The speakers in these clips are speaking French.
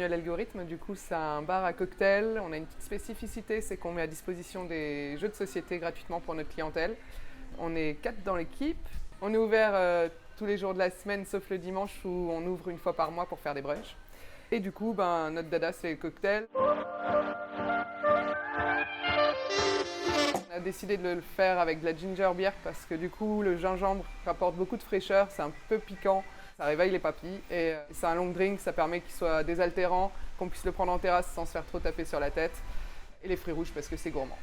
bienvenue à l'Algorithme. Du coup, c'est un bar à cocktail. On a une petite spécificité, c'est qu'on met à disposition des jeux de société gratuitement pour notre clientèle. On est 4 dans l'équipe. On est ouvert tous les jours de la semaine, sauf le dimanche où on ouvre une fois par mois pour faire des brunchs. Et du coup, notre dada, c'est les cocktails. On a décidé de le faire avec de la ginger beer parce que du coup, le gingembre rapporte beaucoup de fraîcheur, c'est un peu piquant. Ça réveille les papilles et c'est un long drink, ça permet qu'il soit désaltérant, qu'on puisse le prendre en terrasse sans se faire trop taper sur la tête. Et les fruits rouges parce que c'est gourmand.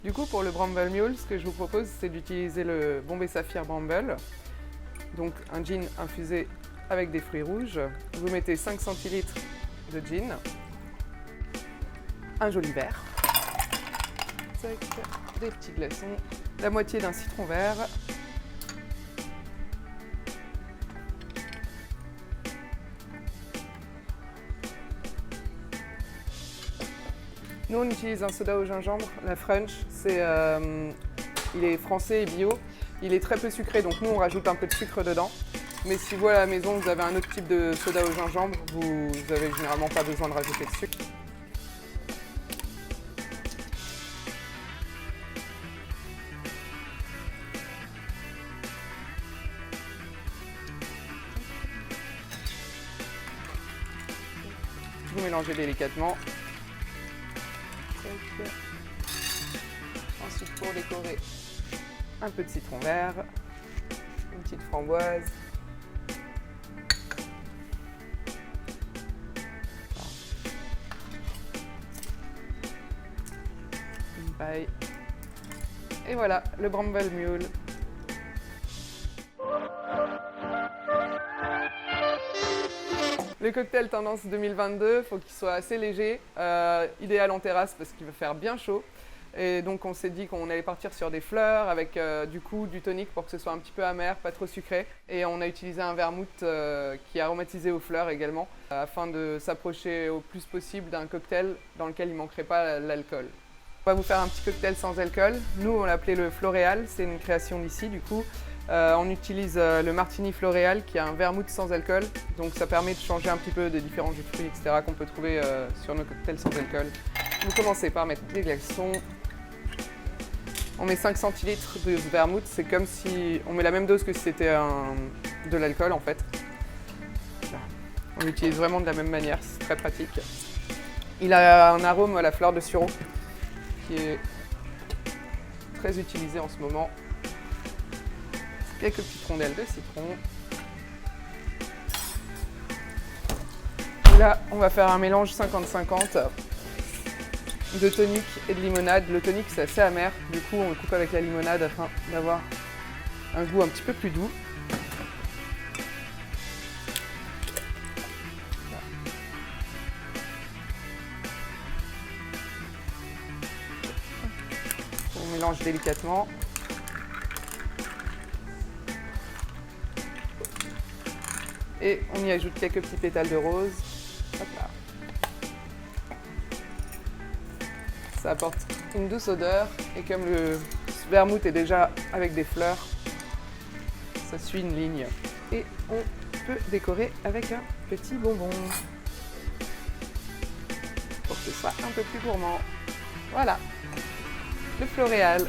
Du coup, pour le Bramble Mule, ce que je vous propose, c'est d'utiliser le Bombay Saphir Bramble. Donc un gin infusé avec des fruits rouges. Vous mettez 5 centilitres de gin, un joli verre, des petits glaçons, la moitié d'un citron vert, nous, on utilise un soda au gingembre, la French. Il est français et bio. Il est très peu sucré, donc nous, on rajoute un peu de sucre dedans. Mais si vous, à la maison, vous avez un autre type de soda au gingembre, vous n'avez généralement pas besoin de rajouter de sucre. Vous mélangez délicatement. Ensuite, pour décorer, un peu de citron vert, une petite framboise. Une paille. Et voilà, le Bramble Mule. Le cocktail tendance 2022, il faut qu'il soit assez léger, idéal en terrasse parce qu'il va faire bien chaud. Et donc on s'est dit qu'on allait partir sur des fleurs avec du coup du tonic pour que ce soit un petit peu amer, pas trop sucré. Et on a utilisé un vermouth qui est aromatisé aux fleurs également, afin de s'approcher au plus possible d'un cocktail dans lequel il ne manquerait pas l'alcool. On va vous faire un petit cocktail sans alcool. Nous, on l'appelait le Floréal, c'est une création d'ici du coup. On utilise le Martini Floréal qui est un vermouth sans alcool, donc ça permet de changer un petit peu des différents jus de fruits, etc. qu'on peut trouver sur nos cocktails sans alcool. Vous commencez par mettre des glaçons. On met 5 centilitres de vermouth, c'est comme si on met la même dose que si c'était de l'alcool en fait. On l'utilise vraiment de la même manière, c'est très pratique. Il a un arôme à la fleur de sureau qui est très utilisé en ce moment. Quelques petites rondelles de citron. Là, on va faire un mélange 50-50 de tonic et de limonade. Le tonic, c'est assez amer. Du coup, on le coupe avec la limonade afin d'avoir un goût un petit peu plus doux. On mélange délicatement. Et on y ajoute quelques petits pétales de rose. Hop là. Ça apporte une douce odeur et comme le vermouth est déjà avec des fleurs, ça suit une ligne. Et on peut décorer avec un petit bonbon pour que ce soit un peu plus gourmand. Voilà, le Floréal.